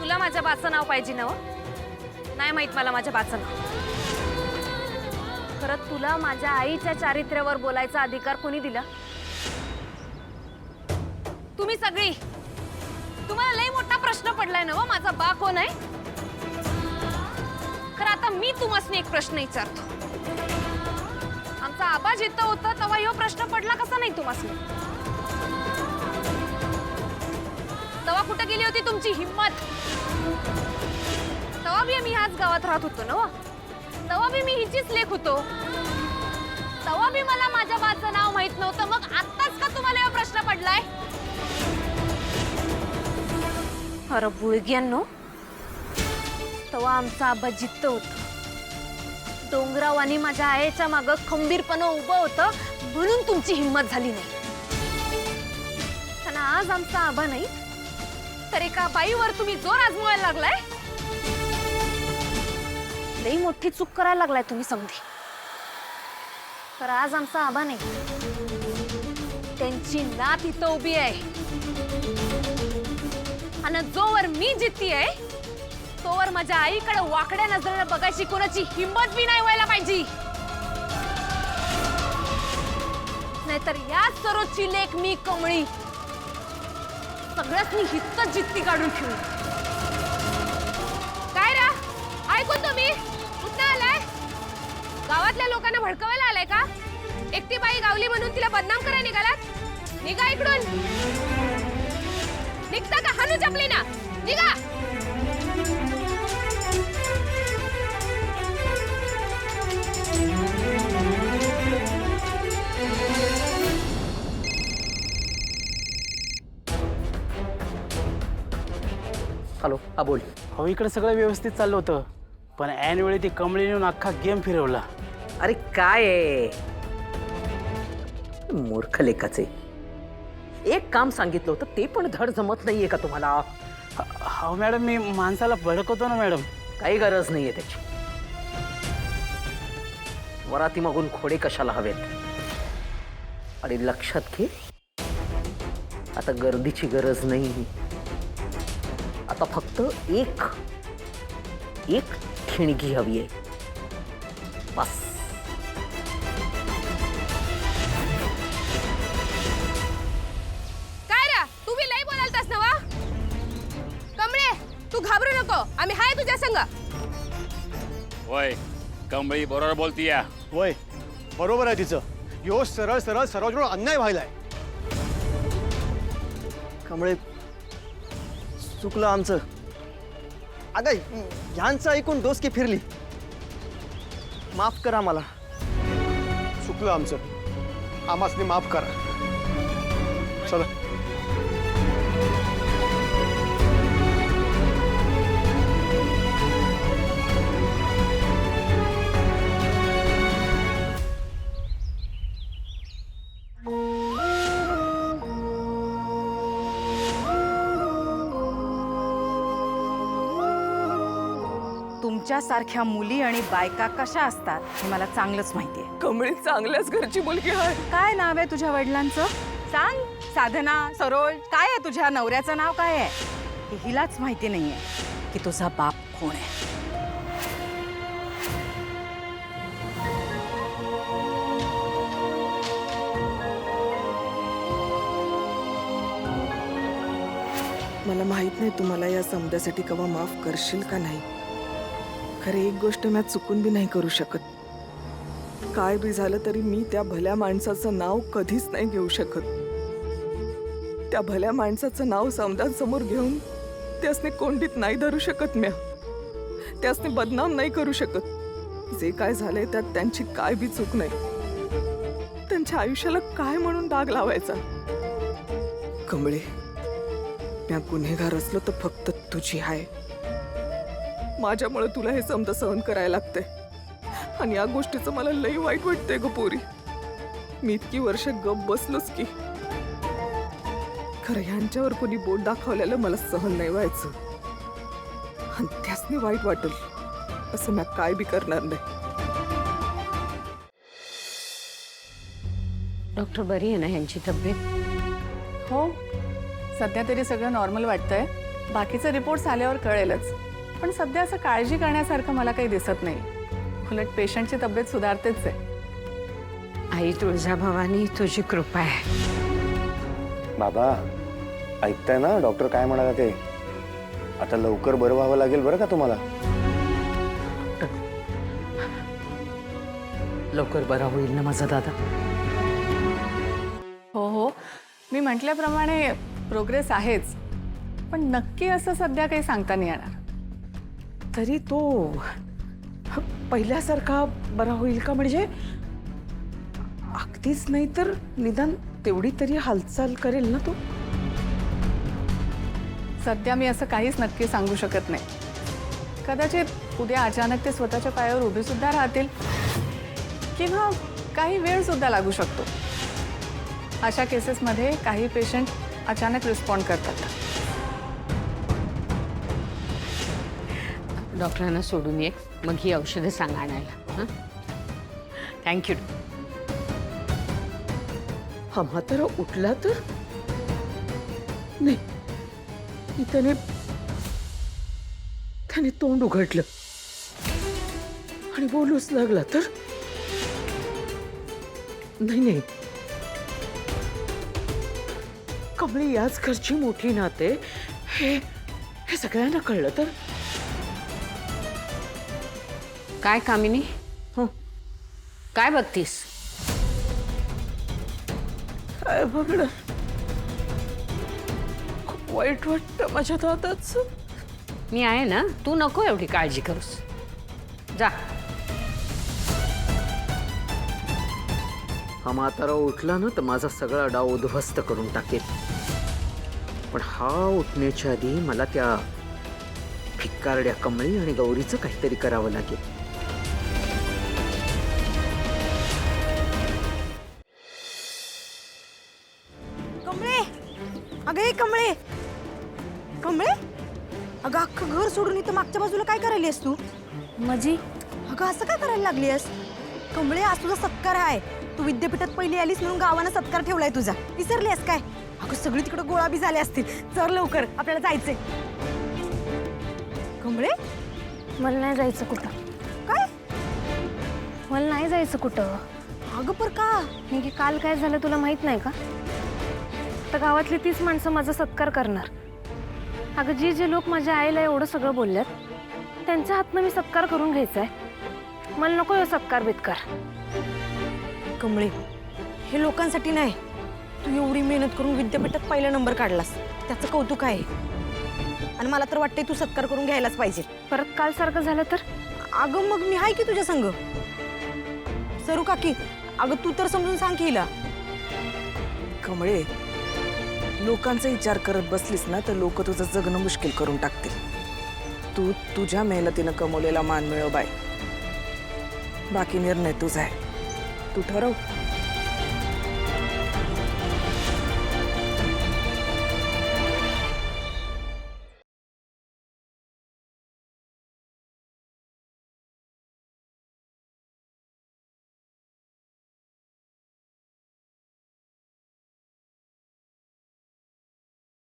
तुला माझ्या बाचं नाव पाहिजे ना? नाही माहित मला माझ्या बाचं नाव. खरं तुला माझ्या आईच्या चारित्र्यावर बोलायचा अधिकार कोणी दिला? तुम्ही सगळी. तुम्हाला लई मोठा प्रश्न पडलाय ना माझा बा कोण आहे? खरं आता मी तुम्हाला एक प्रश्न विचारतो. आमचा आबा जिथं होता तेव्हा ह्यो प्रश्न पडला कसा नाही तुम्हाला? तेव्हा कुठे गेली होती तुमची हिम्मत? तेव्हा बी मी ह्याच गावात राहत होतो ना. तेव्हा बी मी हिचीच लेख होतो. तेव्हा बी मला माझ्या बाचं नाव माहित नव्हतं. मग आत्ताच का तुम्हाला हा प्रश्न पडलाय? अरे बुळग्यांनो, तेव्हा आमचा आबा जिद्द होता. डोंगराव आणि माझ्या आईच्या मागं खंबीरपणे उभं होतं म्हणून तुमची हिम्मत झाली नाही. पण आज आमचा आबा नाही तर एका बाईवर तुम्ही जोर आजमवायला लागलाय. लई मोठी चूक करायला लागलाय तुम्ही समधी. तर आज आमचा आबा नाही, त्यांची नात इथं उभी आहे. आणि जोवर मी जित्ती आहे तोवर माझ्या आईकडे वाकड्या नजरेने बघायची कोणाची हिम्मत बी नाही व्हायला पाहिजे. नाहीतर या सरोजची लेख मी कमळी सगळ्याच मी हितच जित्ती काढून ठेवू. काय रा ऐकून तुम्ही कुठं आलाय? गावातल्या लोकांना भडकवायला आलाय का? एकटी बाई गावली म्हणून तिला बदनाम करायला निघालात? निघा इकडून. निघता का? हानू चपली ना. निघा. हॅलो, हा बोल. हो, इकडे सगळं व्यवस्थित चाललं होतं, पण ऐन वेळी ती कमळी नेऊन अख्खा गेम फिरवला. अरे काय आहे मूर्ख लेखाचे. एक काम सांगितलं होतं ते पण धड जमत नाहीये का तुम्हाला? हो मॅडम, मी माणसाला भडकवतो ना मॅडम. काही गरज नाहीये त्याची. वराती मागून खोडे कशाला हवेत? आणि लक्षात घे, आता गर्दीची गरज नाही. आता फक्त एक ठिणगी हवी आहे बस. काय रा तू बी लई बोलालतास ना वा? कमळे तू घाबरू नको, आम्ही हाय तुझ्या संग. होय, कमळी बरोबर बोलतीय. वय बरोबर आहे तिचं. यो सरळ सरळ सर्वांजवळ अन्याय व्हायलाय. कमळे, चुकलं आमचं. अगं, ह्यांचं ऐकून डोसकी फिरली. माफ करा मला. चुकलं आमचं. आम्हासनी माफ करा. चला. तुमच्यासारख्या मुली आणि बायका कशा असतात हे मला चांगलंच माहितीये. कमळी चांगल्याच घरची मुलगी आहे. काय नाव आहे तुझ्या वडिलांचं? सांग. साधना, सरोज, काय आहे तुझ्या नवऱ्याचं नाव? काय आहे हे हिलाच माहिती नाहीये की तुझा बाप कोण आहे. मला माहित नाही तुम्हाला या समजासाठी कवा माफ करशील का नाही. खरे एक गोष्ट मी चुकून बी नाही करू शकत. काय बी झालं तरी मी त्या भल्या माणसाचं नाव कधीच नाही घेऊ शकत. त्या भल्या माणसाचं नाव समजांसमोर घेऊन त्यासने कोंडीत नाही धरू शकत. म्या त्यासने बदनाम नाही करू शकत. जे काय झालंय त्यात त्यांची काय बी चूक नाही. त्यांच्या आयुष्याला काय म्हणून दाग लावायचा. कमळे, म्या गुन्हेगार असलो तर फक्त तुझी आहे. माझ्यामुळे तुला हे समजा सहन करायला लागते. आणि या गोष्टीचं मला लई वाईट वाटतंय ग पोरी. मी इतकी वर्ष गप बसलोच की. खरं ह्यांच्यावर कोणी बोट दाखवलेलं मला सहन नाही व्हायचं. आणि त्यासनी वाईट वाटेल असं मी काय बी करणार नाही. डॉक्टर बरी आहे ना ह्यांची तब्येत? हो, सध्या तरी सगळं नॉर्मल वाटतंय. बाकीचे रिपोर्ट्स आल्यावर कळेलच, पण सध्या असं काळजी करण्यासारखं मला काही दिसत नाही. उलट पेशंटची तब्येत सुधारतेच आहे. आई तुळजाभवानी तुझी कृपा आहे. बाबा ऐकताय ना डॉक्टर काय म्हणाला ते? आता लवकर बरं व्हावं लागेल बरं का तुम्हाला. लवकर बरा होईल ना माझा दादा? हो हो, मी म्हटल्याप्रमाणे प्रोग्रेस आहेच, पण नक्की असं सध्या काही सांगता नाही येणार. तरी तो पहिल्यासारखा बरा होईल का? म्हणजे अगदीच नाही तर निदान तेवढी तरी हालचाल करेल ना तो? सध्या मी असं काहीच नक्की सांगू शकत नाही. कदाचित उद्या अचानक ते स्वतःच्या पायावर उभे सुद्धा राहतील किंवा काही वेळ सुद्धा लागू शकतो. अशा केसेसमध्ये काही पेशंट अचानक रिस्पॉन्ड करतात. डॉक्टरांना सोडून ये, मग ही औषधं सांग आणायला. थँक्यू. हा म्हातारा उठला तर नाही, त्याने तोंड उघडलं आणि बोलूच लागला तर नाही. कमळी याच घरची मोठी नाते, हे सगळ्यांना कळलं तर? काय कामिनी? हो, काय बघतीस? काय बघणं, खूप वाईट वाटतं माझ्या दादाचं. मी आहे ना, तू नको एवढी काळजी करूस. जा. हा म्हातारा उठला ना तर माझा सगळा डाव उद्ध्वस्त करून टाकेल. पण हा उठण्याच्या आधी मला त्या भिकारड्या कमळी आणि गौरीचं काहीतरी करावं लागेल. कमळे, अगं हे कमळे, कमळे, अगं अख्खं घर सोडून इथं मागच्या बाजूला काय करायलीस तू? मजी अगं असं काय करायला लागलीस? कमळे, आज तुझा सत्कार आहे. तू विद्यापीठात पहिली आलीस म्हणून गावानं सत्कार ठेवलाय तुझा. विसरलीस काय? अगं सगळी तिकडे गोळा बी झाले असतील. चल लवकर, आपल्याला जायचंय. कमळे, मला नाही जायचं कुठं. काय? मला नाही जायचं कुठं. अगं पर का? हे की काल काय झालं तुला माहित नाही का? तर गावातली 30 माणसं माझा सत्कार करणार. अगं जे लोक माझ्या आईला एवढं सगळं बोलल्यात त्यांच्या हातनं मी सत्कार करून घ्यायचा आहे. मला नको हे सत्कार बित्कार. कमळे, हे लोकांसाठी नाही. तू एवढी मेहनत करून विद्यापीठात पहिला नंबर काढलास, त्याचं कौतुक आहे. आणि मला तर वाटतंय तू सत्कार करून घ्यायलाच पाहिजे. परत काल सारखं झालं तर? अगं मग मी आहे की तुझ्या संग. सरू काकी, अगं तू तर समजून सांग की हिला. कमळे, लोकांचा विचार करत बसलीस ना तर लोक तुझं जगणं मुश्किल करून टाकतील. तू तुझ्या मेहनतीनं कमवलेला मान मिळव बाय. बाकी निर्णय तुझा आहे, तू ठरव.